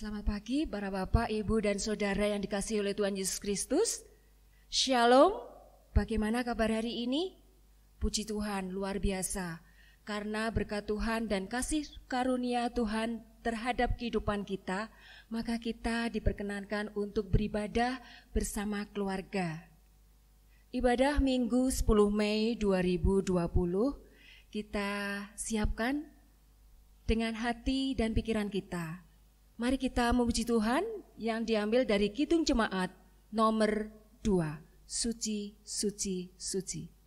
Selamat pagi para Bapak, Ibu, dan Saudara yang dikasihi oleh Tuhan Yesus Kristus. Shalom, bagaimana kabar hari ini? Puji Tuhan, luar biasa. Karena berkat Tuhan dan kasih karunia Tuhan terhadap kehidupan kita, maka kita diperkenankan untuk beribadah bersama keluarga. Ibadah Minggu 10 Mei 2020 kita siapkan dengan hati dan pikiran kita. Mari kita memuji Tuhan yang diambil dari Kidung Jemaat nomor 2, Suci, Suci, Suci.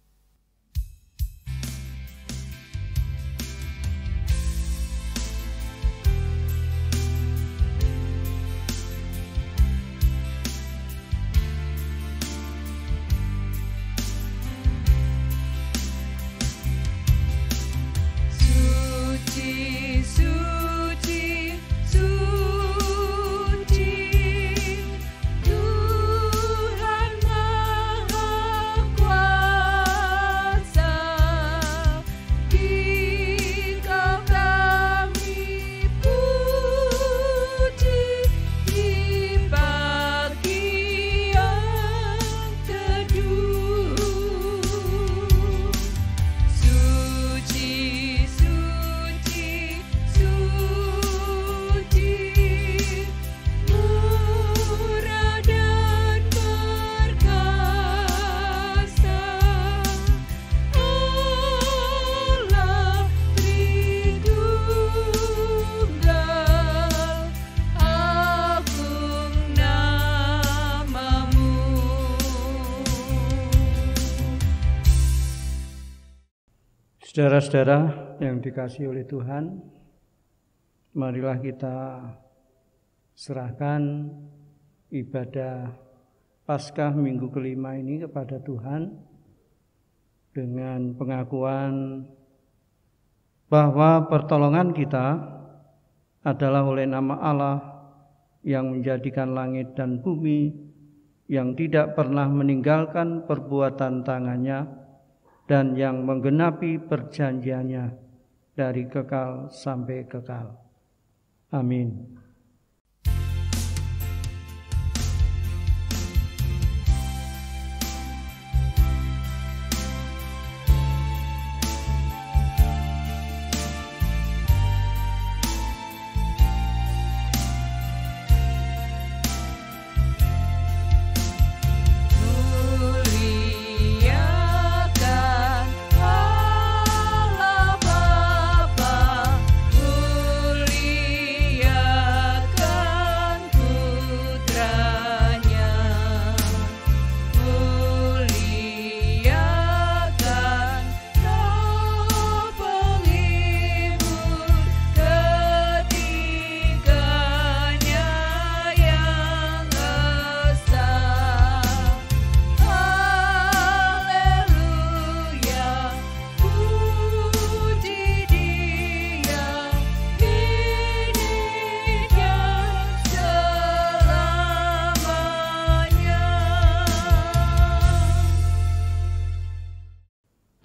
Saudara-saudara yang dikasihi oleh Tuhan, marilah kita serahkan ibadah Paskah minggu kelima ini kepada Tuhan dengan pengakuan bahwa pertolongan kita adalah oleh nama Allah yang menjadikan langit dan bumi, yang tidak pernah meninggalkan perbuatan tangannya, dan yang menggenapi perjanjiannya dari kekal sampai kekal. Amin.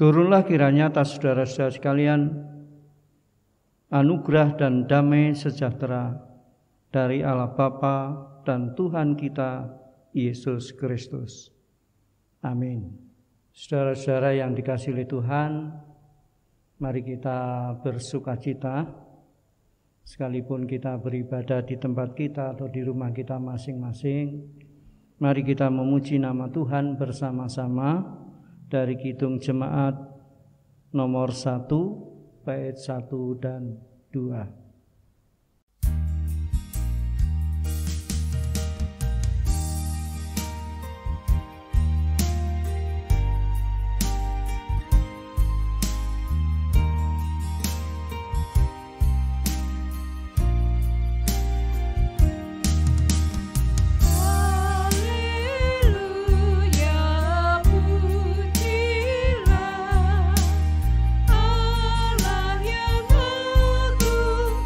Turunlah kiranya atas saudara-saudara sekalian anugerah dan damai sejahtera dari Allah Bapa dan Tuhan kita Yesus Kristus. Amin. Saudara-saudara yang dikasihi oleh Tuhan, mari kita bersukacita sekalipun kita beribadah di tempat kita atau di rumah kita masing-masing. Mari kita memuji nama Tuhan bersama-sama dari Kidung Jemaat nomor 1 bait 1 dan 2. Allah yang agung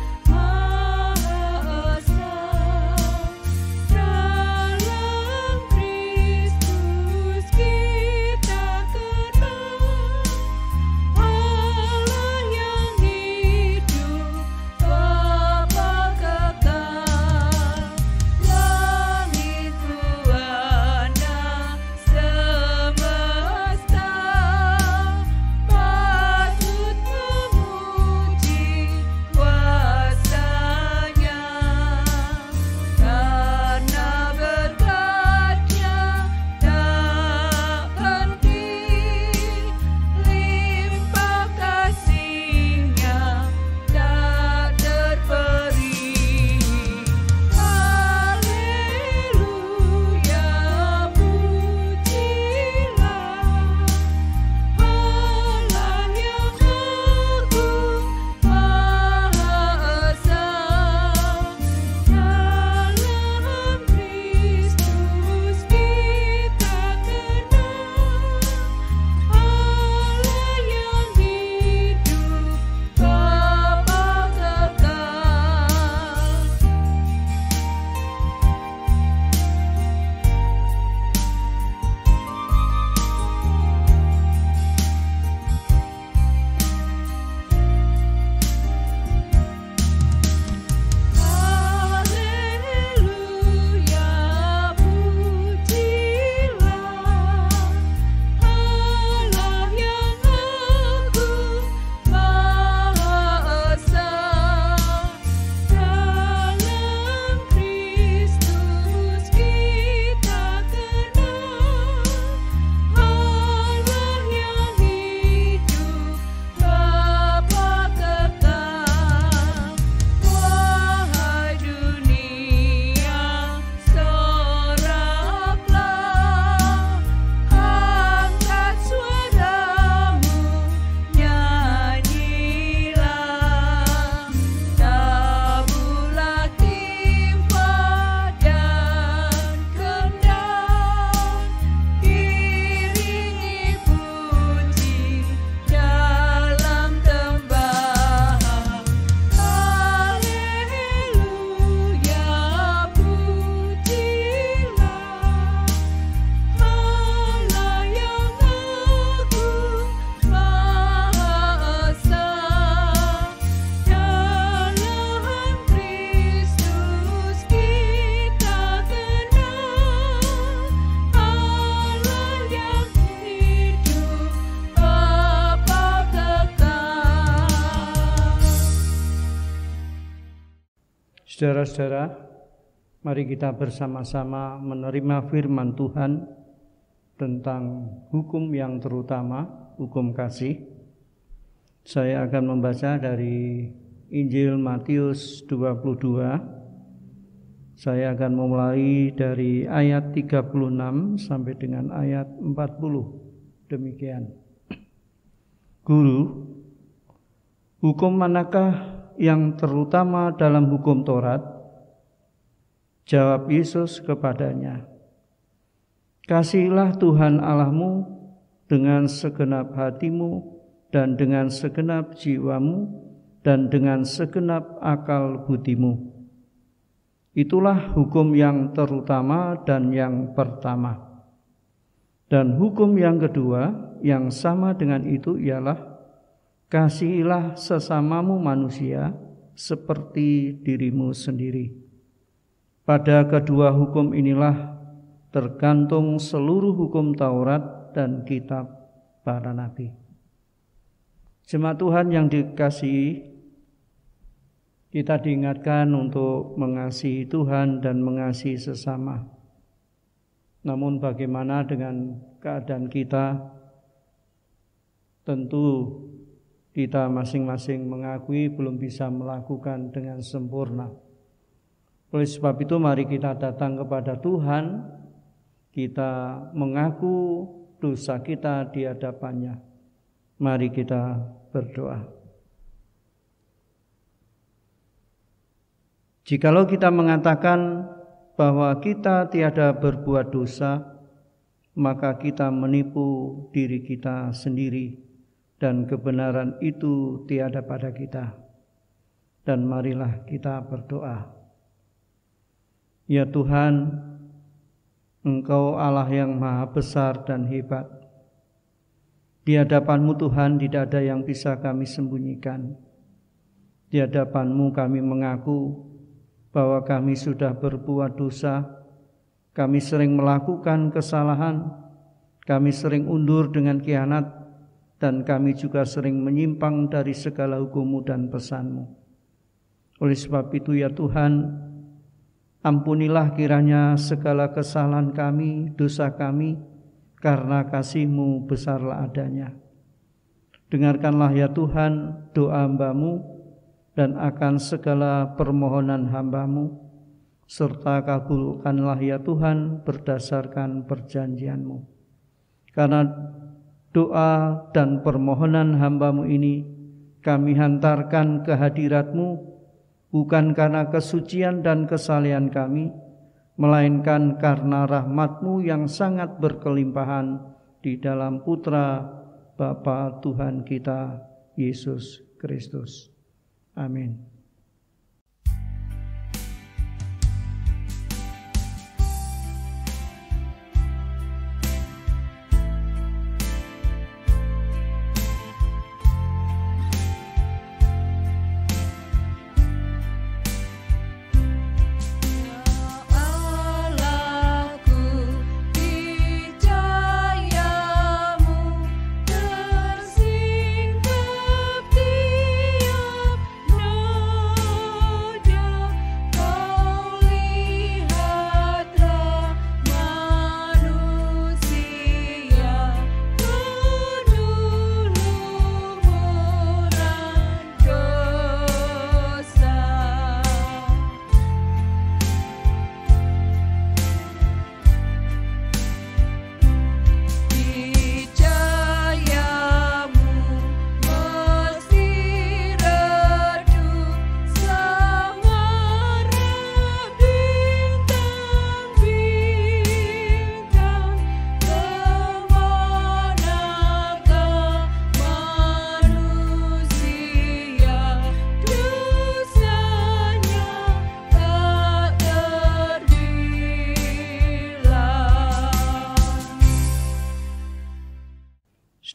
Saudara-saudara, mari kita bersama-sama menerima firman Tuhan tentang hukum yang terutama, hukum kasih. Saya akan membaca dari Injil Matius 22. Saya akan memulai dari ayat 36 sampai dengan ayat 40. Demikian. Guru, hukum manakah yang terutama dalam hukum Taurat? Jawab Yesus kepadanya, kasihilah Tuhan Allahmu dengan segenap hatimu dan dengan segenap jiwamu dan dengan segenap akal budimu. Itulah hukum yang terutama dan yang pertama. Dan hukum yang kedua yang sama dengan itu ialah kasihilah sesamamu manusia seperti dirimu sendiri. Pada kedua hukum inilah tergantung seluruh hukum Taurat dan kitab para nabi. Jemaat Tuhan yang dikasihi, kita diingatkan untuk mengasihi Tuhan dan mengasihi sesama. Namun bagaimana dengan keadaan kita? Tentu kita masing-masing mengakui belum bisa melakukan dengan sempurna. Oleh sebab itu mari kita datang kepada Tuhan, kita mengaku dosa kita di hadapannya. Mari kita berdoa. Jikalau kita mengatakan bahwa kita tiada berbuat dosa, maka kita menipu diri kita sendiri dan kebenaran itu tiada pada kita. Dan marilah kita berdoa. Ya Tuhan, Engkau Allah yang maha besar dan hebat. Di hadapan-Mu Tuhan tidak ada yang bisa kami sembunyikan. Di hadapan-Mu kami mengaku bahwa kami sudah berbuat dosa, kami sering melakukan kesalahan, kami sering undur dengan khianat, dan kami juga sering menyimpang dari segala hukum-Mu dan pesan-Mu. Oleh sebab itu ya Tuhan, ampunilah kiranya segala kesalahan kami, dosa kami, karena kasih-Mu besarlah adanya. Dengarkanlah ya Tuhan doa hamba-Mu, dan akan segala permohonan hamba-Mu, serta kabulkanlah ya Tuhan berdasarkan perjanjian-Mu. Karena doa dan permohonan hamba-Mu ini kami hantarkan ke hadirat-Mu, bukan karena kesucian dan kesalehan kami, melainkan karena rahmat-Mu yang sangat berkelimpahan di dalam Putra Bapa Tuhan kita, Yesus Kristus. Amin.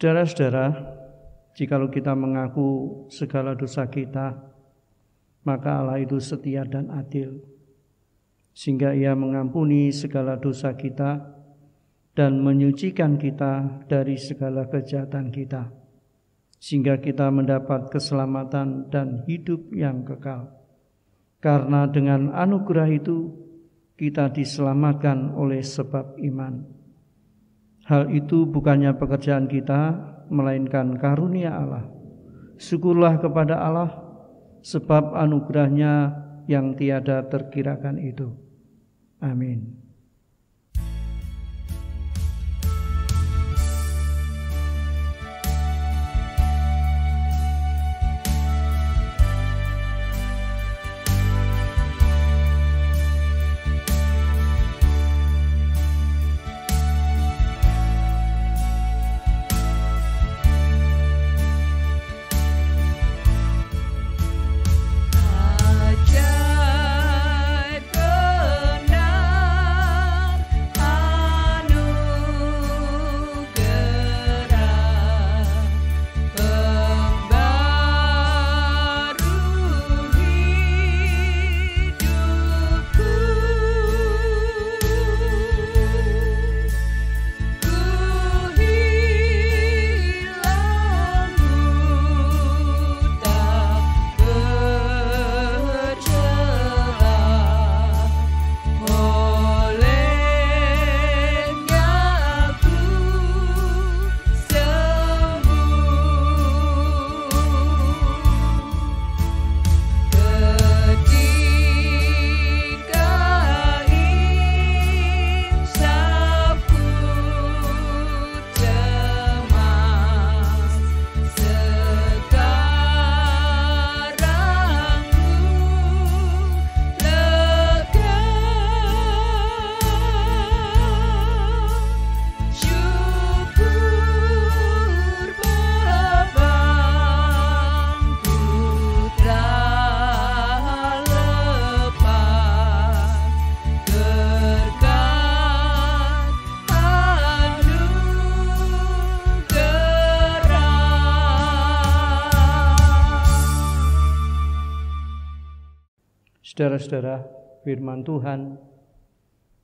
Saudara-saudara, jikalau kita mengaku segala dosa kita, maka Allah itu setia dan adil, sehingga Ia mengampuni segala dosa kita dan menyucikan kita dari segala kejahatan kita, sehingga kita mendapat keselamatan dan hidup yang kekal. karena dengan anugerah itu kita diselamatkan oleh sebab iman. Hal itu bukannya pekerjaan kita, melainkan karunia Allah. Syukurlah kepada Allah, sebab anugerahnya yang tiada terkirakan itu. Amin. Saudara-saudara, firman Tuhan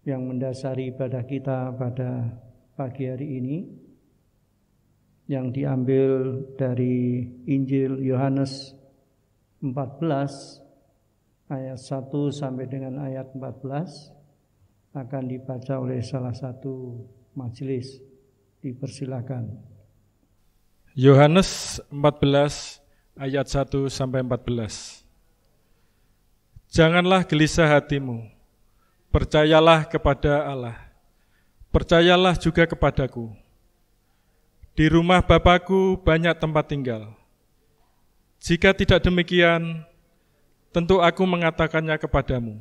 yang mendasari ibadah kita pada pagi hari ini yang diambil dari Injil Yohanes 14 ayat 1 sampai dengan ayat 14 akan dibaca oleh salah satu majelis. Dipersilakan. Yohanes 14 ayat 1 sampai 14. Janganlah gelisah hatimu, percayalah kepada Allah, percayalah juga kepadaku. Di rumah Bapa-Ku banyak tempat tinggal. Jika tidak demikian, tentu aku mengatakannya kepadamu.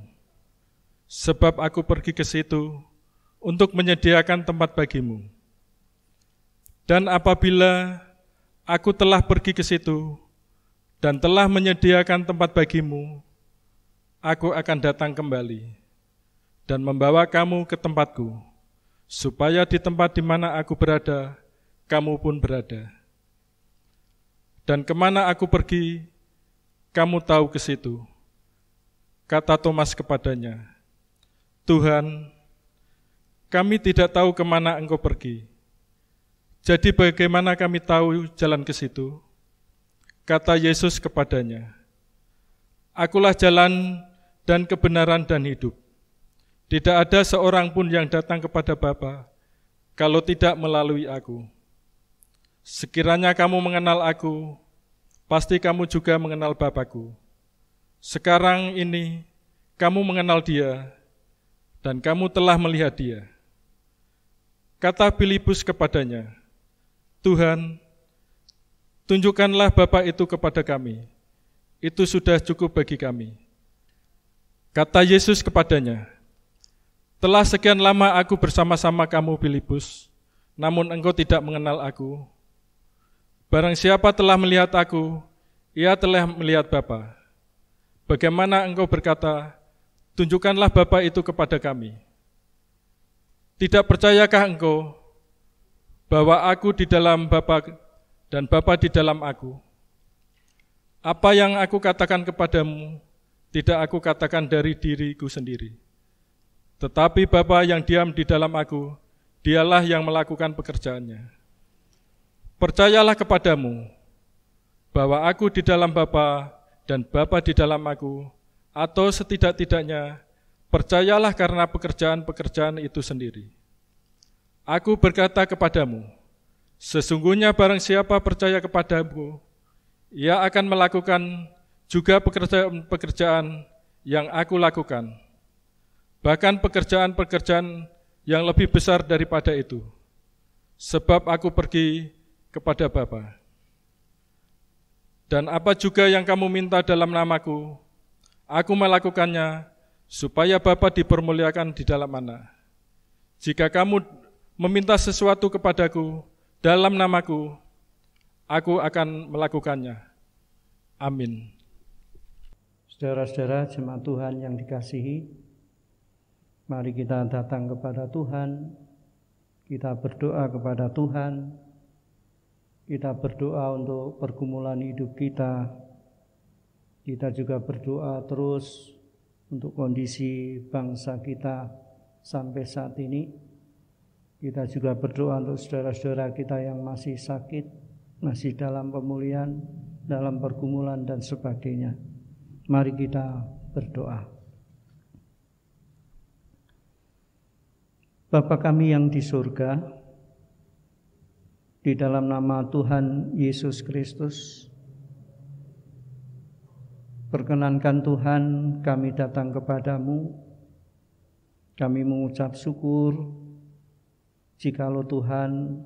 Sebab aku pergi ke situ untuk menyediakan tempat bagimu. Dan apabila aku telah pergi ke situ dan telah menyediakan tempat bagimu, aku akan datang kembali dan membawa kamu ke tempatku, supaya di tempat di mana aku berada, kamu pun berada. Dan kemana aku pergi, kamu tahu ke situ. Kata Thomas kepadanya, Tuhan, kami tidak tahu kemana Engkau pergi. Jadi bagaimana kami tahu jalan ke situ? Kata Yesus kepadanya, Akulah jalan dan kebenaran dan hidup. Tidak ada seorang pun yang datang kepada Bapa kalau tidak melalui aku. Sekiranya kamu mengenal aku, pasti kamu juga mengenal Bapa-Ku. Sekarang ini kamu mengenal Dia dan kamu telah melihat Dia. Kata Filipus kepadanya, Tuhan, tunjukkanlah Bapa itu kepada kami. Itu sudah cukup bagi kami. Kata Yesus kepadanya, telah sekian lama aku bersama-sama kamu, Filipus, namun engkau tidak mengenal aku. Barang siapa telah melihat aku, ia telah melihat Bapa. Bagaimana engkau berkata, tunjukkanlah Bapa itu kepada kami? Tidak percayakah engkau bahwa aku di dalam Bapa dan Bapa di dalam aku? Apa yang aku katakan kepadamu, tidak aku katakan dari diriku sendiri. Tetapi Bapa yang diam di dalam aku, Dialah yang melakukan pekerjaannya. Percayalah kepadamu, bahwa aku di dalam Bapa dan Bapa di dalam aku, atau setidak-tidaknya percayalah karena pekerjaan-pekerjaan itu sendiri. Aku berkata kepadamu, sesungguhnya barang siapa percaya kepadamu, ia akan melakukan juga pekerjaan-pekerjaan yang aku lakukan, bahkan pekerjaan-pekerjaan yang lebih besar daripada itu, sebab aku pergi kepada Bapa. Dan apa juga yang kamu minta dalam namaku, aku melakukannya, supaya Bapa dipermuliakan di dalam Anak. Jika kamu meminta sesuatu kepadaku dalam namaku, aku akan melakukannya. Amin. Saudara-saudara jemaat Tuhan yang dikasihi, mari kita datang kepada Tuhan, kita berdoa kepada Tuhan, kita berdoa untuk pergumulan hidup kita juga berdoa terus untuk kondisi bangsa kita sampai saat ini. Kita juga berdoa untuk saudara-saudara kita yang masih sakit, masih dalam pemulihan, dalam pergumulan dan sebagainya. Mari kita berdoa. Bapa kami yang di surga, di dalam nama Tuhan Yesus Kristus, perkenankan Tuhan kami datang kepadamu. Kami mengucap syukur jikalau Tuhan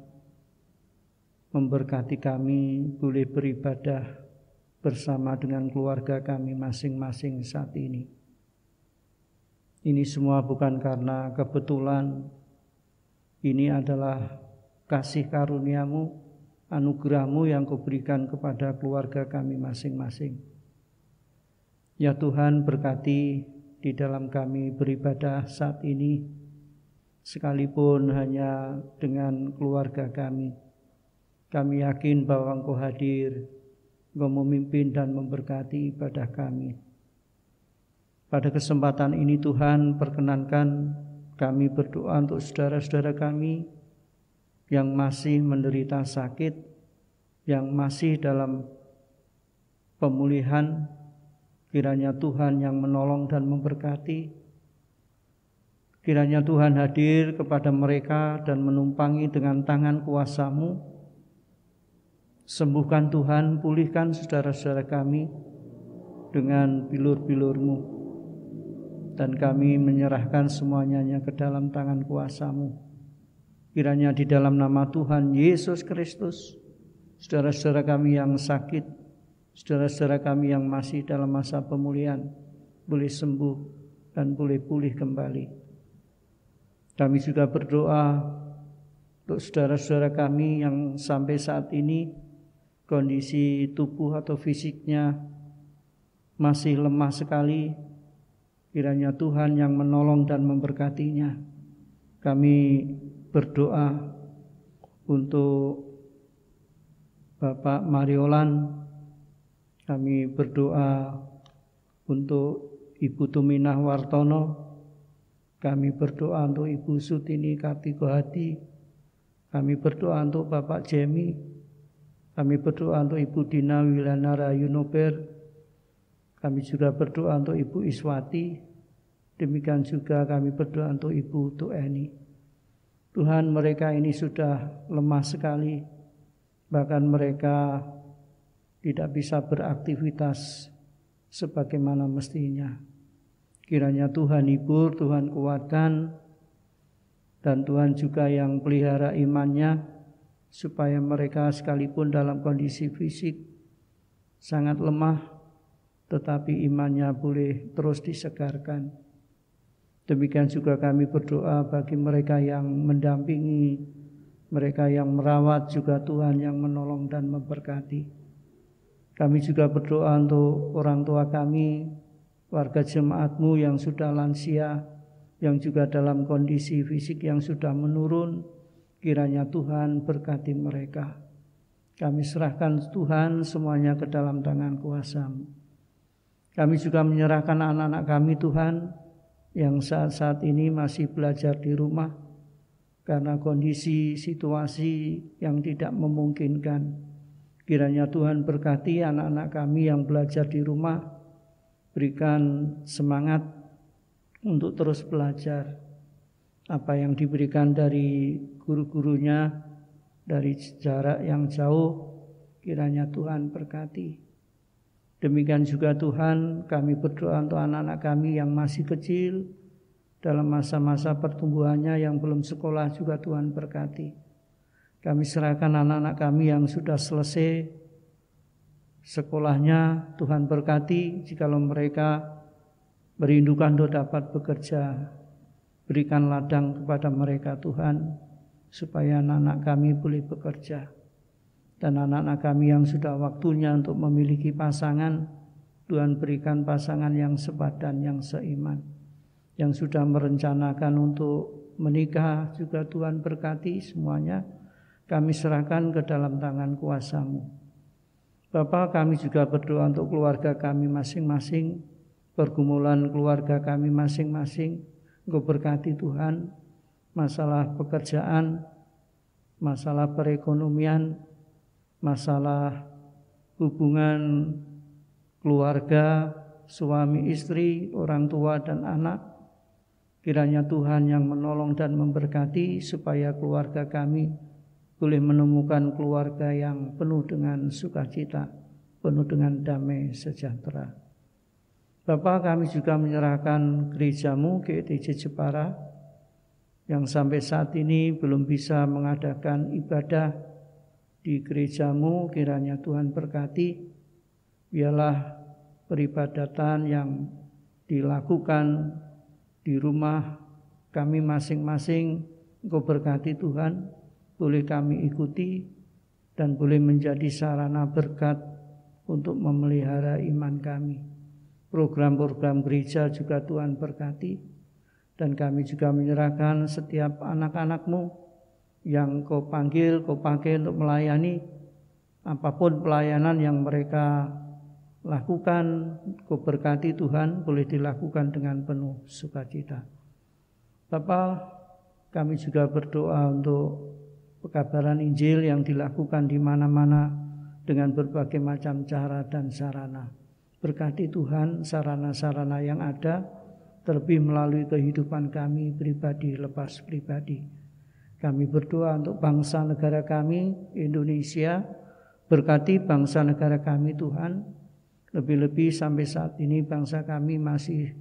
memberkati kami boleh beribadah bersama dengan keluarga kami masing-masing saat ini. Ini semua bukan karena kebetulan, ini adalah kasih karuniamu, anugerahmu yang kau berikan kepada keluarga kami masing-masing. Ya Tuhan, berkati di dalam kami beribadah saat ini, sekalipun hanya dengan keluarga kami. Kami yakin bahwa Engkau hadir, Engkau memimpin dan memberkati ibadah kami. Pada kesempatan ini Tuhan, perkenankan kami berdoa untuk saudara-saudara kami yang masih menderita sakit, yang masih dalam pemulihan. Kiranya Tuhan yang menolong dan memberkati. Kiranya Tuhan hadir kepada mereka dan menumpangi dengan tangan kuasa-Mu. Sembuhkan Tuhan, pulihkan saudara-saudara kami dengan bilur-bilur-Mu. Dan kami menyerahkan semuanya ke dalam tangan kuasa-Mu. Kiranya di dalam nama Tuhan Yesus Kristus, saudara-saudara kami yang sakit, saudara-saudara kami yang masih dalam masa pemulihan, boleh sembuh dan boleh pulih kembali. Kami juga berdoa untuk saudara-saudara kami yang sampai saat ini kondisi tubuh atau fisiknya masih lemah sekali. Kiranya Tuhan yang menolong dan memberkatinya. Kami berdoa untuk Bapak Mariolan. Kami berdoa untuk Ibu Tuminah Wartono. Kami berdoa untuk Ibu Sutini Kartikohadi. Kami berdoa untuk Bapak Jemi. Kami berdoa untuk Ibu Dina Wilanara Yunober. Kami juga berdoa untuk Ibu Iswati. Demikian juga kami berdoa untuk Ibu Tueni. Tuhan, mereka ini sudah lemah sekali. Bahkan mereka tidak bisa beraktivitas sebagaimana mestinya. Kiranya Tuhan hibur, Tuhan kuatkan, dan Tuhan juga yang pelihara imannya, supaya mereka sekalipun dalam kondisi fisik sangat lemah, tetapi imannya boleh terus disegarkan. Demikian juga kami berdoa bagi mereka yang mendampingi, mereka yang merawat, juga Tuhan yang menolong dan memberkati. Kami juga berdoa untuk orang tua kami, warga jemaat-Mu yang sudah lansia, yang juga dalam kondisi fisik yang sudah menurun. Kiranya Tuhan berkati mereka. Kami serahkan Tuhan semuanya ke dalam tangan kuasa-Mu. Kami juga menyerahkan anak-anak kami Tuhan, yang saat-saat ini masih belajar di rumah karena kondisi situasi yang tidak memungkinkan. Kiranya Tuhan berkati anak-anak kami yang belajar di rumah, berikan semangat untuk terus belajar. Apa yang diberikan dari guru-gurunya, dari jarak yang jauh, kiranya Tuhan berkati. Demikian juga Tuhan, kami berdoa untuk anak-anak kami yang masih kecil, dalam masa-masa pertumbuhannya yang belum sekolah juga Tuhan berkati. Kami serahkan anak-anak kami yang sudah selesai sekolahnya, Tuhan berkati. Jikalau mereka merindukan untuk dapat bekerja, berikan ladang kepada mereka Tuhan, supaya anak-anak kami boleh bekerja. Dan anak-anak kami yang sudah waktunya untuk memiliki pasangan, Tuhan berikan pasangan yang sepadan, yang seiman. Yang sudah merencanakan untuk menikah juga Tuhan berkati semuanya. Kami serahkan ke dalam tangan kuasa-Mu. Bapa, kami juga berdoa untuk keluarga kami masing-masing, pergumulan keluarga kami masing-masing. Engkau berkati Tuhan, masalah pekerjaan, masalah perekonomian, masalah hubungan keluarga, suami istri, orang tua dan anak. Kiranya Tuhan yang menolong dan memberkati supaya keluarga kami boleh menemukan keluarga yang penuh dengan sukacita, penuh dengan damai sejahtera. Bapa, kami juga menyerahkan gereja-Mu GETJ Jepara yang sampai saat ini belum bisa mengadakan ibadah di gereja-Mu. Kiranya Tuhan berkati, biarlah peribadatan yang dilakukan di rumah kami masing-masing, Engkau berkati Tuhan, boleh kami ikuti dan boleh menjadi sarana berkat untuk memelihara iman kami. Program-program gereja juga Tuhan berkati, dan kami juga menyerahkan setiap anak-anak-Mu yang Kau panggil, Kau pakai untuk melayani, apapun pelayanan yang mereka lakukan, Kau berkati Tuhan, boleh dilakukan dengan penuh sukacita. Bapa, kami juga berdoa untuk pekabaran Injil yang dilakukan di mana-mana dengan berbagai macam cara dan sarana. Berkati Tuhan sarana-sarana yang ada, terlebih melalui kehidupan kami pribadi lepas pribadi. Kami berdoa untuk bangsa negara kami, Indonesia. Berkati bangsa negara kami Tuhan. Lebih-lebih sampai saat ini bangsa kami masih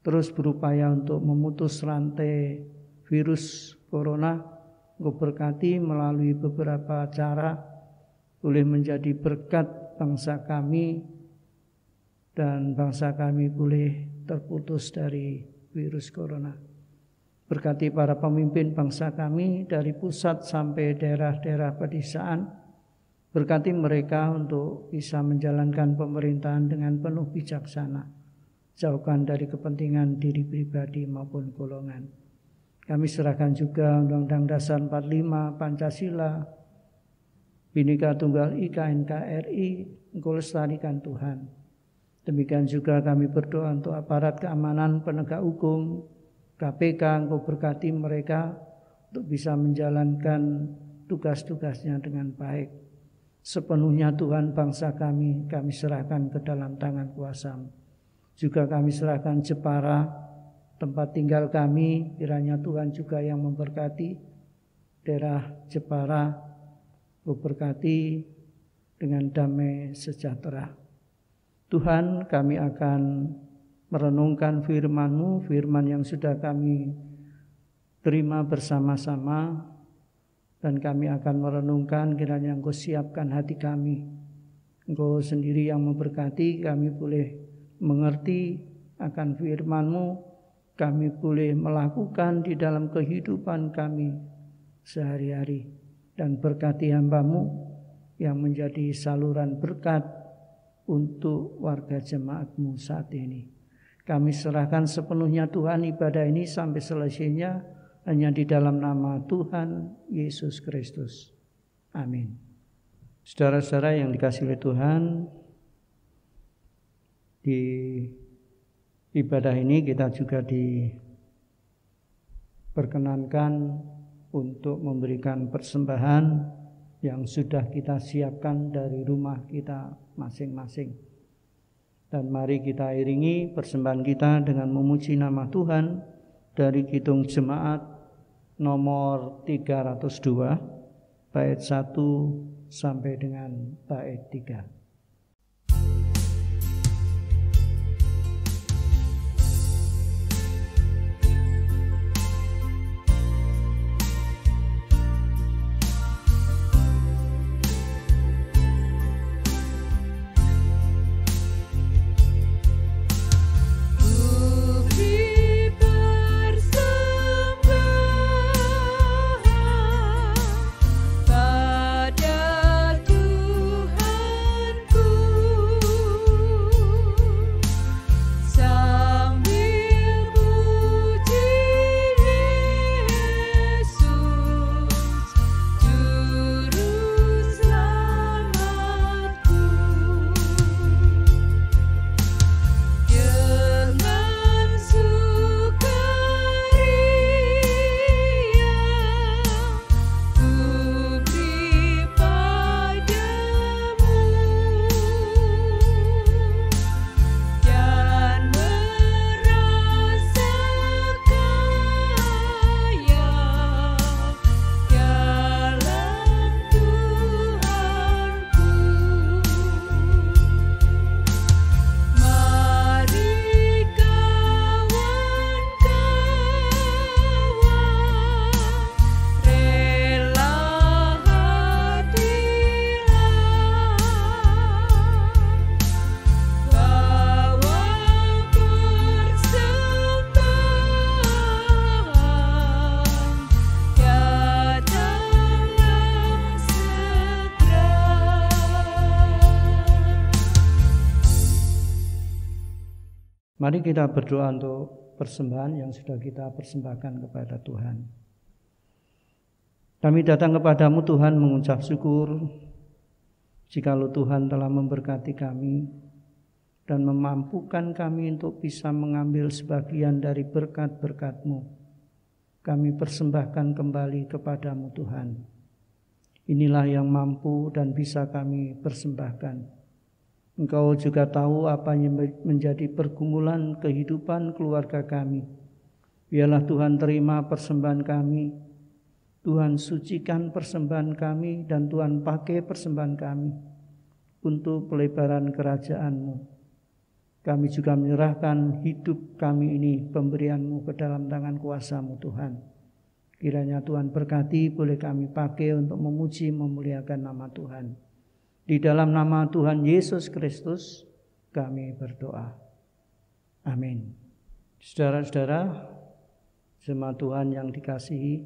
terus berupaya untuk memutus rantai virus corona. Engkau berkati melalui beberapa cara, boleh menjadi berkat bangsa kami, dan bangsa kami boleh terputus dari virus corona. Berkati para pemimpin bangsa kami dari pusat sampai daerah-daerah pedesaan. Berkati mereka untuk bisa menjalankan pemerintahan dengan penuh bijaksana. Jauhkan dari kepentingan diri pribadi maupun golongan. Kami serahkan juga Undang-Undang Dasar 45, Pancasila, Bhinneka Tunggal Ika NKRI, Engkau lestarikan Tuhan. Demikian juga kami berdoa untuk aparat keamanan penegak hukum, KPK, Engkau berkati mereka untuk bisa menjalankan tugas-tugasnya dengan baik. Sepenuhnya Tuhan bangsa kami serahkan ke dalam tangan kuasa-Mu. Juga kami serahkan Jepara, tempat tinggal kami, kiranya Tuhan juga yang memberkati daerah Jepara, berkati dengan damai sejahtera. Tuhan, kami akan merenungkan firman-Mu, firman yang sudah kami terima bersama-sama, dan kami akan merenungkan kiranya Engkau siapkan hati kami. Engkau sendiri yang memberkati, kami boleh mengerti akan firman-Mu, kami boleh melakukan di dalam kehidupan kami sehari-hari. Dan berkati hamba-Mu yang menjadi saluran berkat untuk warga jemaat-Mu saat ini. Kami serahkan sepenuhnya Tuhan ibadah ini sampai selesainya hanya di dalam nama Tuhan Yesus Kristus. Amin. Saudara-saudara yang dikasihi oleh Tuhan, di ibadah ini kita juga diperkenankan untuk memberikan persembahan yang sudah kita siapkan dari rumah kita masing-masing. Dan mari kita iringi persembahan kita dengan memuji nama Tuhan dari Kidung Jemaat nomor 302 bait 1 sampai dengan bait 3. Mari kita berdoa untuk persembahan yang sudah kita persembahkan kepada Tuhan. Kami datang kepadamu Tuhan mengucap syukur jikalau Tuhan telah memberkati kami dan memampukan kami untuk bisa mengambil sebagian dari berkat-berkat-Mu. Kami persembahkan kembali kepadamu Tuhan. Inilah yang mampu dan bisa kami persembahkan. Engkau juga tahu apa yang menjadi pergumulan kehidupan keluarga kami. Biarlah Tuhan terima persembahan kami. Tuhan sucikan persembahan kami dan Tuhan pakai persembahan kami untuk pelebaran kerajaan-Mu. Kami juga menyerahkan hidup kami ini, pemberian-Mu ke dalam tangan kuasa-Mu Tuhan. Kiranya Tuhan berkati, boleh kami pakai untuk memuji, memuliakan nama Tuhan. Di dalam nama Tuhan Yesus Kristus kami berdoa. Amin. Saudara-saudara, jemaat Tuhan yang dikasihi,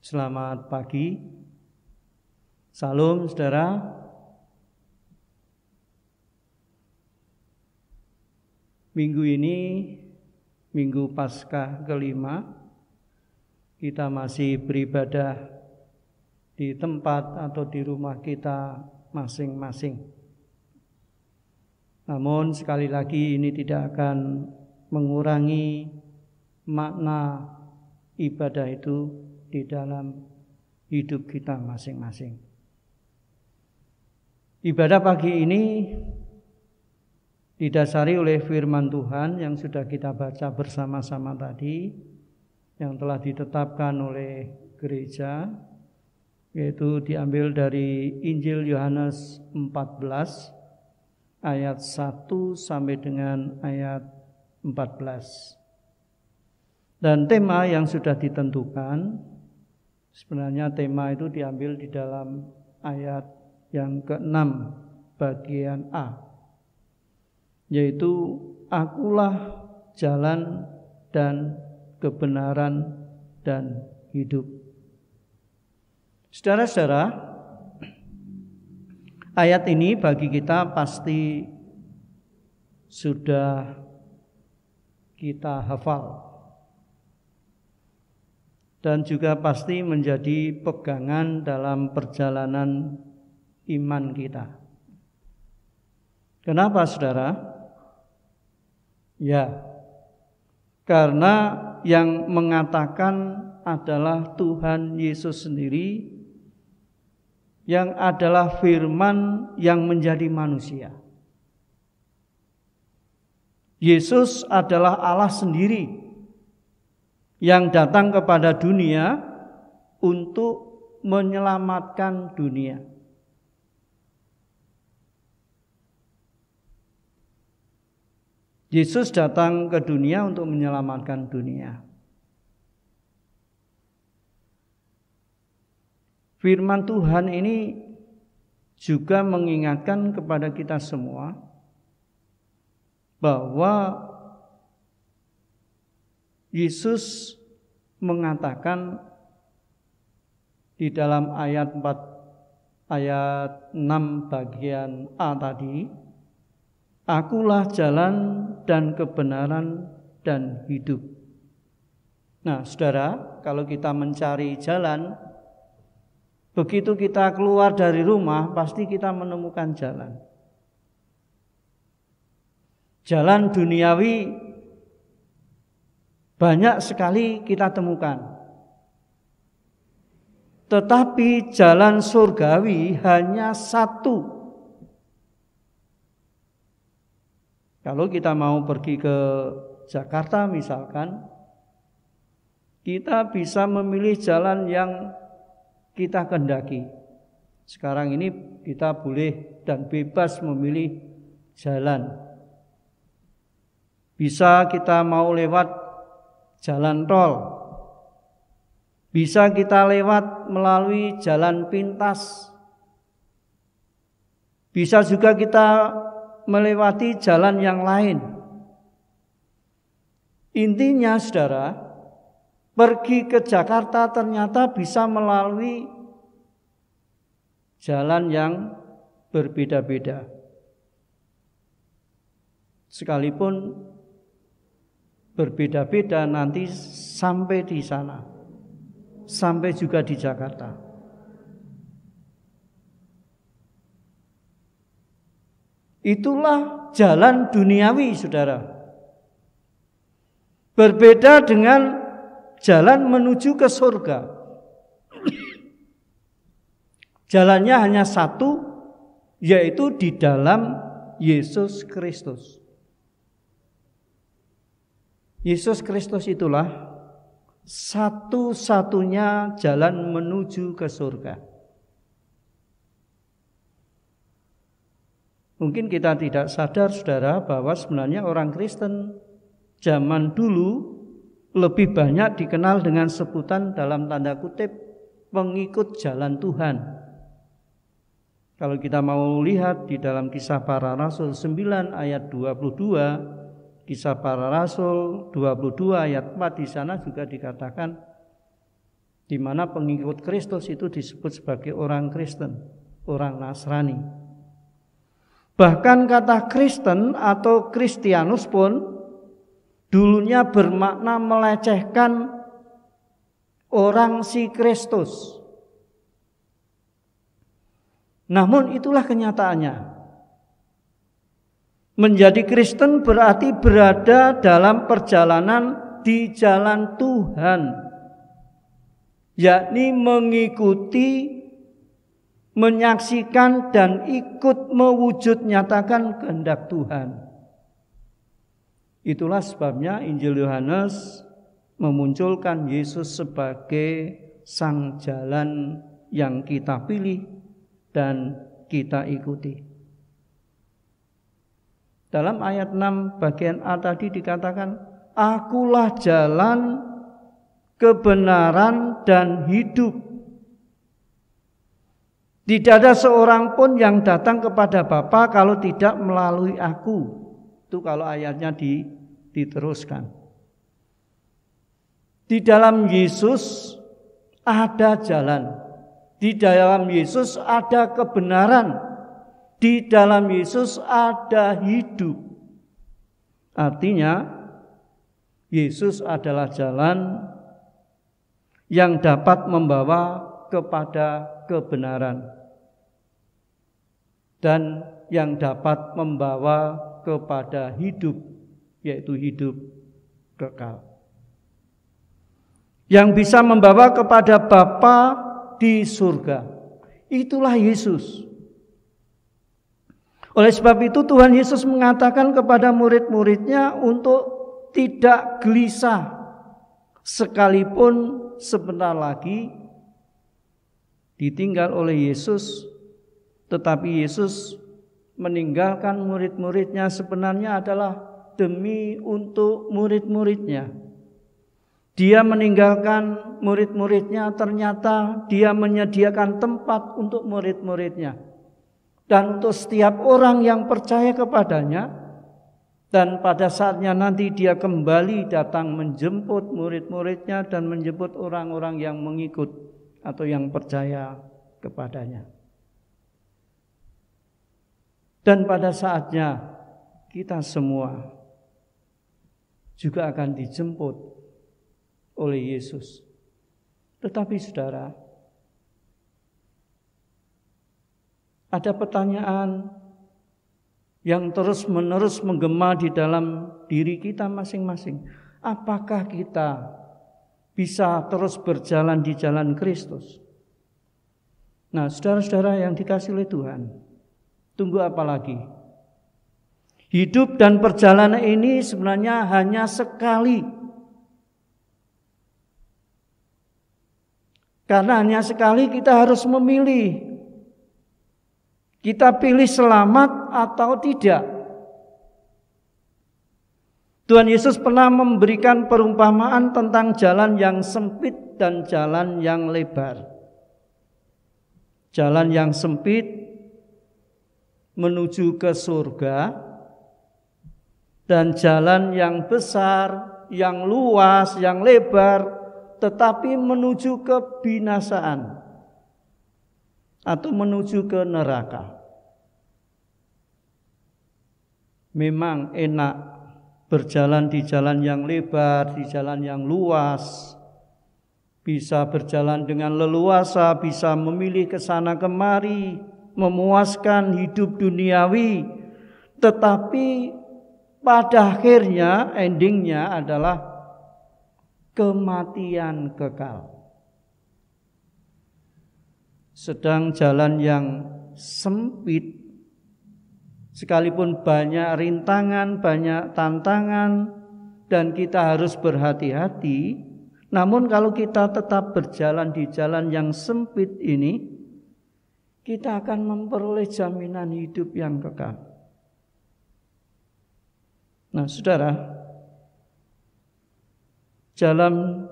selamat pagi. Salam saudara. Minggu ini, Minggu Paskah kelima, kita masih beribadah di tempat atau di rumah kita masing-masing. Namun sekali lagi ini tidak akan mengurangi makna ibadah itu di dalam hidup kita masing-masing. Ibadah pagi ini didasari oleh firman Tuhan yang sudah kita baca bersama-sama tadi, yang telah ditetapkan oleh gereja, yaitu diambil dari Injil Yohanes 14 ayat 1 sampai dengan ayat 14. Dan tema yang sudah ditentukan, sebenarnya tema itu diambil di dalam ayat yang ke-6 bagian A, yaitu akulah jalan dan kebenaran dan hidup. Saudara-saudara, ayat ini bagi kita pasti sudah kita hafal dan juga pasti menjadi pegangan dalam perjalanan iman kita. Kenapa saudara? Ya, karena yang mengatakan adalah Tuhan Yesus sendiri, yang adalah firman yang menjadi manusia. Yesus adalah Allah sendiri yang datang kepada dunia untuk menyelamatkan dunia. Yesus datang ke dunia untuk menyelamatkan dunia. Firman Tuhan ini juga mengingatkan kepada kita semua bahwa Yesus mengatakan di dalam ayat 6 bagian A tadi, Akulah jalan dan kebenaran dan hidup. Nah, saudara, kalau kita mencari jalan, begitu kita keluar dari rumah, pasti kita menemukan jalan. Jalan duniawi banyak sekali kita temukan. Tetapi jalan surgawi hanya satu. Kalau kita mau pergi ke Jakarta misalkan, kita bisa memilih jalan yang kita kehendaki. Sekarang ini kita boleh dan bebas memilih jalan. Bisa kita mau lewat jalan tol, bisa kita lewat melalui jalan pintas, bisa juga kita melewati jalan yang lain. Intinya saudara, pergi ke Jakarta ternyata bisa melalui jalan yang berbeda-beda. Sekalipun berbeda-beda nanti sampai di sana, sampai juga di Jakarta. Itulah jalan duniawi, saudara. Berbeda dengan jalan menuju ke surga. Jalannya hanya satu, yaitu di dalam Yesus Kristus. Yesus Kristus itulah satu-satunya jalan menuju ke surga. Mungkin kita tidak sadar, saudara, bahwa sebenarnya orang Kristen zaman dulu lebih banyak dikenal dengan sebutan dalam tanda kutip pengikut jalan Tuhan. Kalau kita mau lihat di dalam Kisah Para Rasul 9 ayat 22, Kisah Para Rasul 22 ayat 4, di sana juga dikatakan di mana pengikut Kristus itu disebut sebagai orang Kristen, orang Nasrani. Bahkan kata Kristen atau Kristianus pun dulunya bermakna melecehkan orang si Kristus. Namun itulah kenyataannya. Menjadi Kristen berarti berada dalam perjalanan di jalan Tuhan, yakni mengikuti, menyaksikan dan ikut mewujud nyatakan kehendak Tuhan. Itulah sebabnya Injil Yohanes memunculkan Yesus sebagai sang jalan yang kita pilih dan kita ikuti. Dalam ayat 6 bagian A tadi dikatakan, Akulah jalan, kebenaran dan hidup. Tidak ada seorang pun yang datang kepada Bapa kalau tidak melalui aku. Itu kalau ayatnya diteruskan. Di dalam Yesus ada jalan. Di dalam Yesus ada kebenaran. Di dalam Yesus ada hidup. Artinya, Yesus adalah jalan yang dapat membawa kepada kebenaran dan yang dapat membawa kepada hidup, yaitu hidup kekal. Yang bisa membawa kepada Bapa di surga. Itulah Yesus. Oleh sebab itu Tuhan Yesus mengatakan kepada murid-muridnya untuk tidak gelisah sekalipun sebentar lagi ditinggal oleh Yesus, tetapi Yesus meninggalkan murid-muridnya sebenarnya adalah demi untuk murid-muridnya. Dia meninggalkan murid-muridnya, ternyata dia menyediakan tempat untuk murid-muridnya dan untuk setiap orang yang percaya kepadanya. Dan pada saatnya nanti dia kembali datang menjemput murid-muridnya dan menjemput orang-orang yang mengikut atau yang percaya kepadanya. Dan pada saatnya kita semua juga akan dijemput oleh Yesus. Tetapi saudara, ada pertanyaan yang terus-menerus menggema di dalam diri kita masing-masing. Apakah kita bisa terus berjalan di jalan Kristus? Nah, saudara-saudara yang dikasihi oleh Tuhan, tunggu apa lagi? Hidup dan perjalanan ini sebenarnya hanya sekali. Karena hanya sekali kita harus memilih. Kita pilih selamat atau tidak. Tuhan Yesus pernah memberikan perumpamaan tentang jalan yang sempit dan jalan yang lebar. Jalan yang sempit menuju ke surga, dan jalan yang besar, yang luas, yang lebar, tetapi menuju kebinasaan atau menuju ke neraka. Memang enak berjalan di jalan yang lebar, di jalan yang luas, bisa berjalan dengan leluasa, bisa memilih ke sana kemari, memuaskan hidup duniawi, tetapi pada akhirnya endingnya adalah kematian kekal. Sedang jalan yang sempit, sekalipun banyak rintangan, banyak tantangan, dan kita harus berhati-hati, namun kalau kita tetap berjalan di jalan yang sempit ini, kita akan memperoleh jaminan hidup yang kekal. Nah, saudara, jalan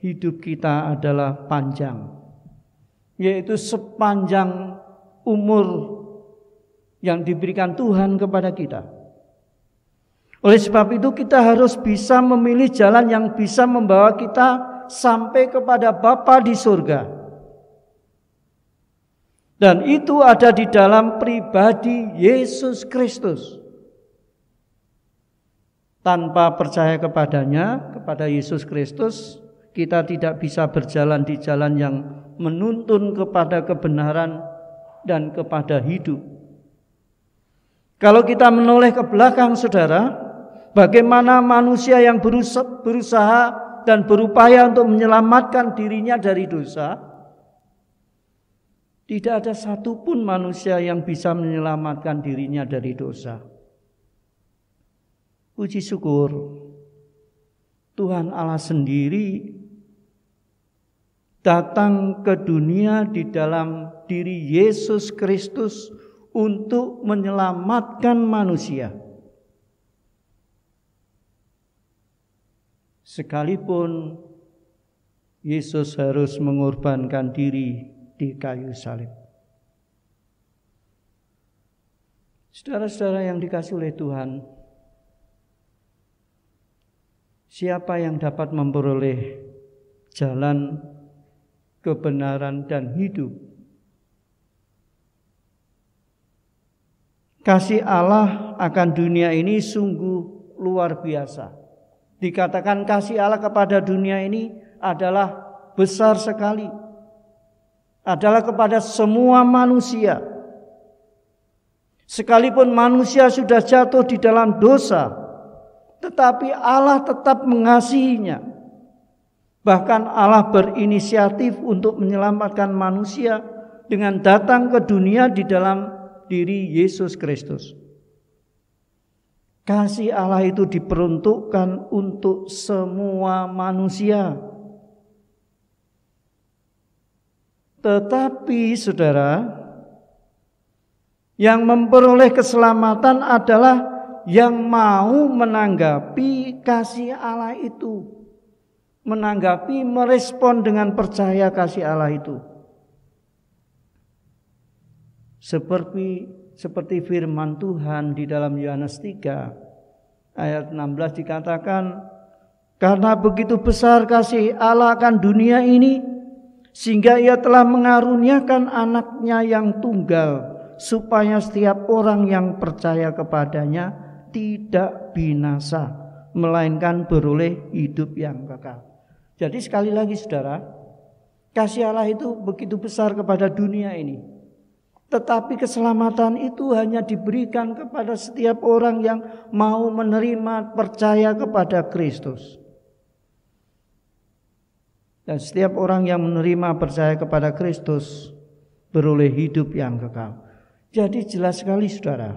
hidup kita adalah panjang, yaitu sepanjang umur yang diberikan Tuhan kepada kita. Oleh sebab itu kita harus bisa memilih jalan yang bisa membawa kita sampai kepada Bapa di surga. Dan itu ada di dalam pribadi Yesus Kristus. Tanpa percaya kepadanya, kepada Yesus Kristus, kita tidak bisa berjalan di jalan yang menuntun kepada kebenaran dan kepada hidup. Kalau kita menoleh ke belakang, saudara, bagaimana manusia yang berusaha dan berupaya untuk menyelamatkan dirinya dari dosa, tidak ada satupun manusia yang bisa menyelamatkan dirinya dari dosa. Puji syukur, Tuhan Allah sendiri datang ke dunia di dalam diri Yesus Kristus untuk menyelamatkan manusia. Sekalipun Yesus harus mengorbankan diri di kayu salib. Saudara-saudara yang dikasihi oleh Tuhan, siapa yang dapat memperoleh jalan kebenaran dan hidup? Kasih Allah akan dunia ini sungguh luar biasa. Dikatakan kasih Allah kepada dunia ini adalah besar sekali. Adalah kepada semua manusia. Sekalipun manusia sudah jatuh di dalam dosa, tetapi Allah tetap mengasihinya. Bahkan Allah berinisiatif untuk menyelamatkan manusia dengan datang ke dunia di dalam diri Yesus Kristus. Kasih Allah itu diperuntukkan untuk semua manusia. Tetapi saudara, yang memperoleh keselamatan adalah yang mau menanggapi kasih Allah itu. Menanggapi, merespon dengan percaya kasih Allah itu. Seperti firman Tuhan di dalam Yohanes 3 ayat 16 dikatakan, karena begitu besar kasih Allah akan dunia ini, sehingga ia telah mengaruniakan anaknya yang tunggal, supaya setiap orang yang percaya kepadanya tidak binasa, melainkan beroleh hidup yang kekal. Jadi sekali lagi saudara, kasih Allah itu begitu besar kepada dunia ini. Tetapi keselamatan itu hanya diberikan kepada setiap orang yang mau menerima, percaya kepada Kristus. Dan setiap orang yang menerima, percaya kepada Kristus beroleh hidup yang kekal. Jadi jelas sekali saudara,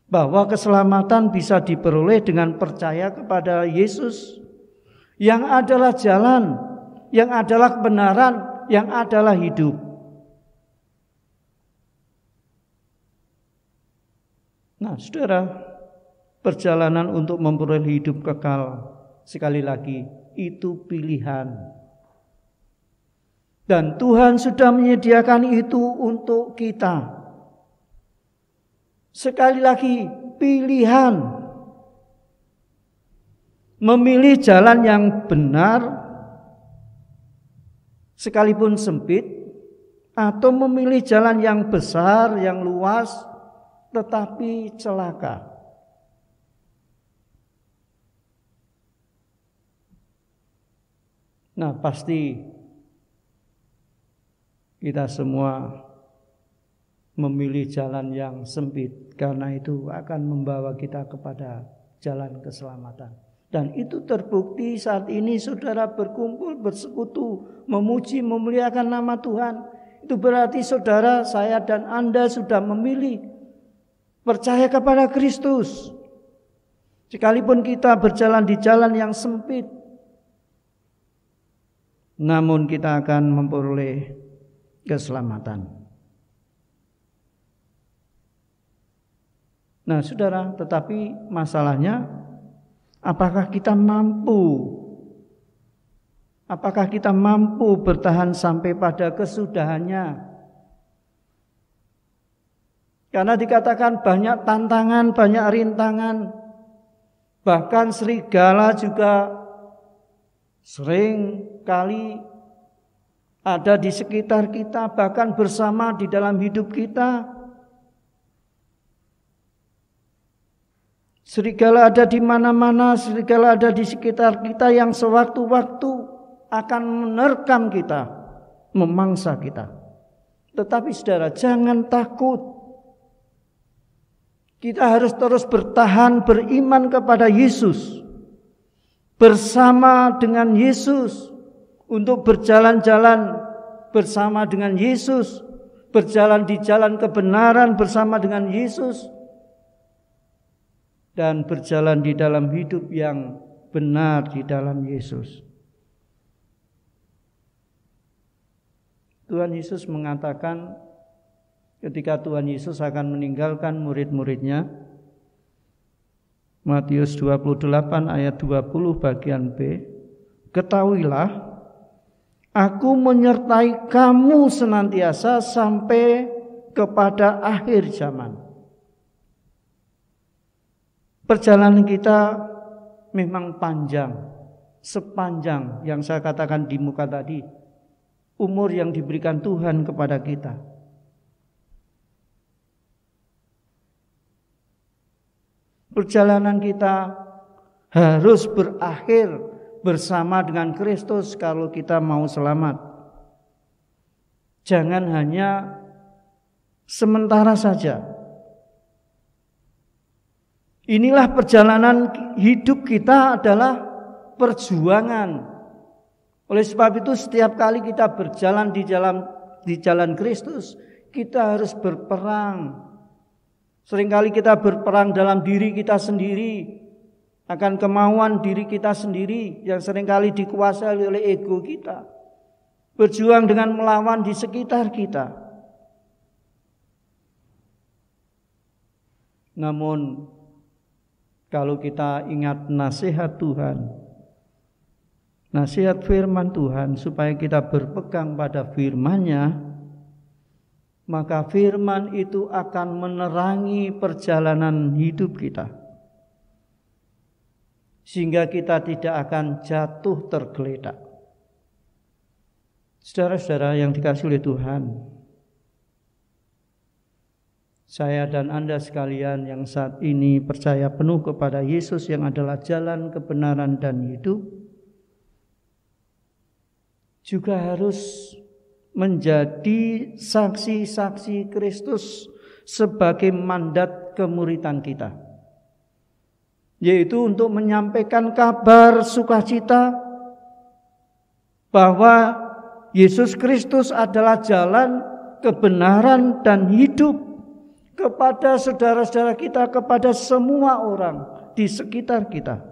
bahwa keselamatan bisa diperoleh dengan percaya kepada Yesus, yang adalah jalan, yang adalah kebenaran, yang adalah hidup. Nah, saudara, perjalanan untuk memperoleh hidup kekal, sekali lagi, itu pilihan. Dan Tuhan sudah menyediakan itu untuk kita. Sekali lagi, pilihan. Memilih jalan yang benar sekalipun sempit, atau memilih jalan yang besar, yang luas, tetapi celaka. Nah, pasti kita semua memilih jalan yang sempit, karena itu akan membawa kita kepada jalan keselamatan. Dan itu terbukti saat ini saudara berkumpul, bersekutu, memuji, memuliakan nama Tuhan. Itu berarti saudara, saya dan Anda sudah memilih percaya kepada Kristus. Sekalipun kita berjalan di jalan yang sempit, namun kita akan memperoleh keselamatan. Nah saudara, tetapi masalahnya, apakah kita mampu? Apakah kita mampu bertahan sampai pada kesudahannya? Karena dikatakan banyak tantangan, banyak rintangan. Bahkan serigala juga sering kali ada di sekitar kita, bahkan bersama di dalam hidup kita. Serigala ada di mana-mana, serigala ada di sekitar kita yang sewaktu-waktu akan menerkam kita, memangsa kita. Tetapi saudara, jangan takut. Kita harus terus bertahan, beriman kepada Yesus. Bersama dengan Yesus. Untuk berjalan-jalan bersama dengan Yesus. Berjalan di jalan kebenaran bersama dengan Yesus. Dan berjalan di dalam hidup yang benar di dalam Yesus. Tuhan Yesus mengatakan ketika Tuhan Yesus akan meninggalkan murid-muridnya, Matius 28 ayat 20 bagian B, ketahuilah, aku menyertai kamu senantiasa sampai kepada akhir zaman. Perjalanan kita memang panjang, sepanjang yang saya katakan di muka tadi, umur yang diberikan Tuhan kepada kita. Perjalanan kita harus berakhir bersama dengan Kristus kalau kita mau selamat. Jangan hanya sementara saja. Inilah perjalanan hidup kita adalah perjuangan. Oleh sebab itu setiap kali kita berjalan di jalan Kristus, Kita harus berperang. Seringkali kita berperang dalam diri kita sendiri, akan kemauan diri kita sendiri yang seringkali dikuasai oleh ego kita. Berjuang dengan melawan di sekitar kita. Namun kalau kita ingat nasihat Tuhan, nasihat firman Tuhan supaya kita berpegang pada firman-Nya, maka firman itu akan menerangi perjalanan hidup kita. Sehingga kita tidak akan jatuh tergeletak. Saudara-saudara yang dikasihi oleh Tuhan, saya dan Anda sekalian yang saat ini percaya penuh kepada Yesus yang adalah jalan, kebenaran, dan hidup, juga harus menjadi saksi-saksi Kristus sebagai mandat kemuridan kita, yaitu untuk menyampaikan kabar sukacita bahwa Yesus Kristus adalah jalan, kebenaran, dan hidup kepada saudara-saudara kita, kepada semua orang di sekitar kita.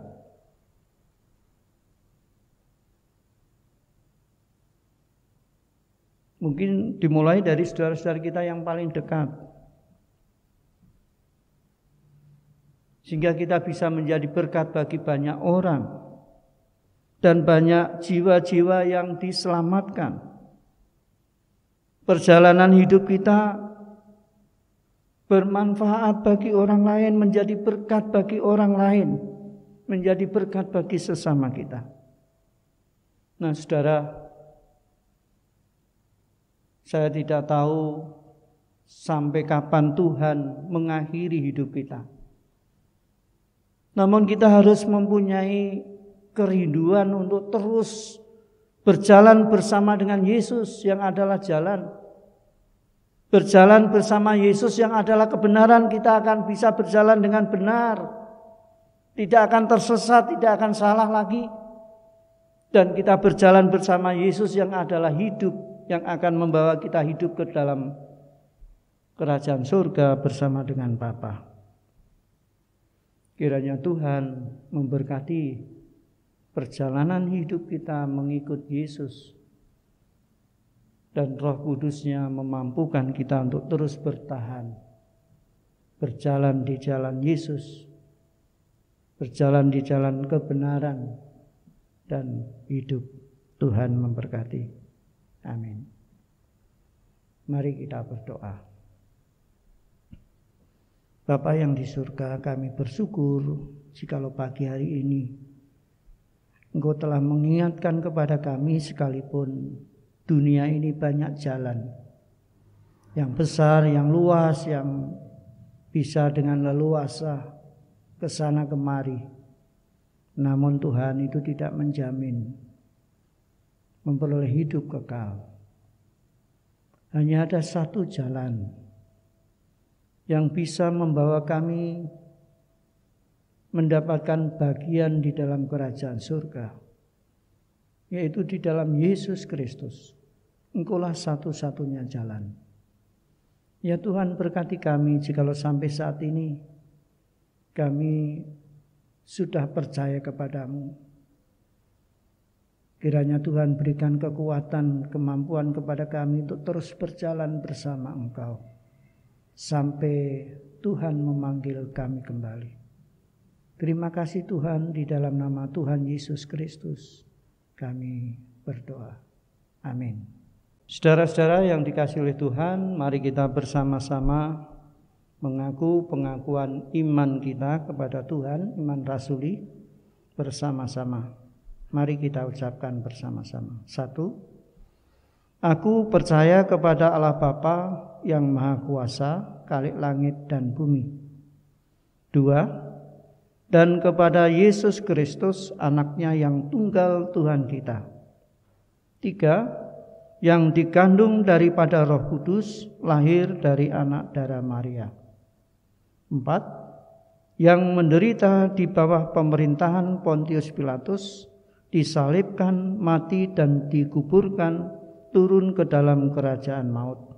Mungkin dimulai dari saudara-saudara kita yang paling dekat. Sehingga kita bisa menjadi berkat bagi banyak orang. Dan banyak jiwa-jiwa yang diselamatkan. Perjalanan hidup kita bermanfaat bagi orang lain, menjadi berkat bagi orang lain. Menjadi berkat bagi sesama kita. Nah, saudara, saya tidak tahu sampai kapan Tuhan mengakhiri hidup kita. Namun kita harus mempunyai kerinduan untuk terus berjalan bersama dengan Yesus yang adalah jalan. Berjalan bersama Yesus yang adalah kebenaran, kita akan bisa berjalan dengan benar. Tidak akan tersesat, tidak akan salah lagi. Dan kita berjalan bersama Yesus yang adalah hidup, yang akan membawa kita hidup ke dalam kerajaan surga bersama dengan Bapa. Kiranya Tuhan memberkati perjalanan hidup kita mengikut Yesus, dan Roh Kudus-Nya memampukan kita untuk terus bertahan, berjalan di jalan Yesus, berjalan di jalan kebenaran dan hidup. Tuhan memberkati. Amin. Mari kita berdoa. Bapa yang di surga, kami bersyukur jikalau pagi hari ini Engkau telah mengingatkan kepada kami, sekalipun dunia ini banyak jalan yang besar, yang luas, yang bisa dengan leluasa ke sana kemari. Namun Tuhan itu tidak menjamin memperoleh hidup kekal. Hanya ada satu jalan yang bisa membawa kami mendapatkan bagian di dalam kerajaan surga, yaitu di dalam Yesus Kristus. Engkaulah satu-satunya jalan. Ya Tuhan, berkati kami jikalau sampai saat ini kami sudah percaya kepadamu. Kiranya Tuhan berikan kekuatan, kemampuan kepada kami untuk terus berjalan bersama Engkau sampai Tuhan memanggil kami kembali. Terima kasih Tuhan, di dalam nama Tuhan Yesus Kristus kami berdoa. Amin. Saudara-saudara yang dikasihi oleh Tuhan, mari kita bersama-sama mengaku pengakuan iman kita kepada Tuhan, iman rasuli bersama-sama. Mari kita ucapkan bersama-sama. 1. Aku percaya kepada Allah Bapa yang Maha Kuasa, Khalik langit dan bumi. 2. Dan kepada Yesus Kristus, Anaknya yang tunggal Tuhan kita. 3. Yang dikandung daripada Roh Kudus, lahir dari anak darah Maria. 4. Yang menderita di bawah pemerintahan Pontius Pilatus, disalibkan, mati dan dikuburkan, turun ke dalam kerajaan maut.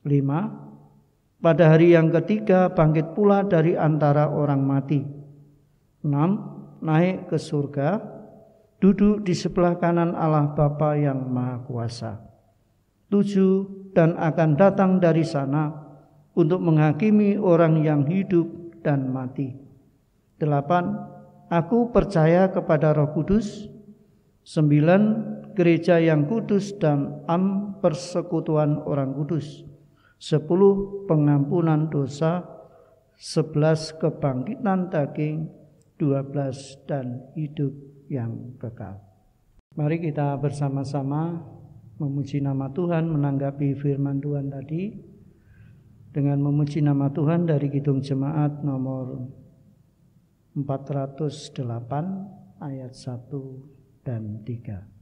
5. Pada hari yang ketiga bangkit pula dari antara orang mati. 6. Naik ke surga, duduk di sebelah kanan Allah Bapa yang Maha Kuasa. 7. Dan akan datang dari sana untuk menghakimi orang yang hidup dan mati. 8. Aku percaya kepada Roh Kudus. 9. Gereja yang kudus dan persekutuan orang kudus. 10. Pengampunan dosa. 11. Kebangkitan daging. 12. Dan hidup yang kekal. Mari kita bersama-sama memuji nama Tuhan, menanggapi firman Tuhan tadi dengan memuji nama Tuhan dari Kidung Jemaat nomor 408 ayat 1 dan 3.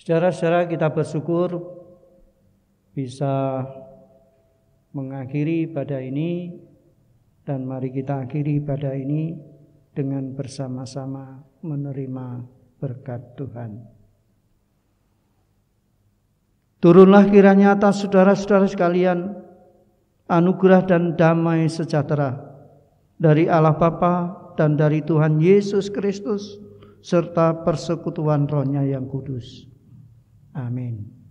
Saudara-saudara, kita bersyukur bisa mengakhiri ibadah ini, dan mari kita akhiri ibadah ini dengan bersama-sama menerima berkat Tuhan. Turunlah kiranya atas saudara-saudara sekalian anugerah dan damai sejahtera dari Allah Bapa dan dari Tuhan Yesus Kristus serta persekutuan Roh-Nya yang kudus. Amin.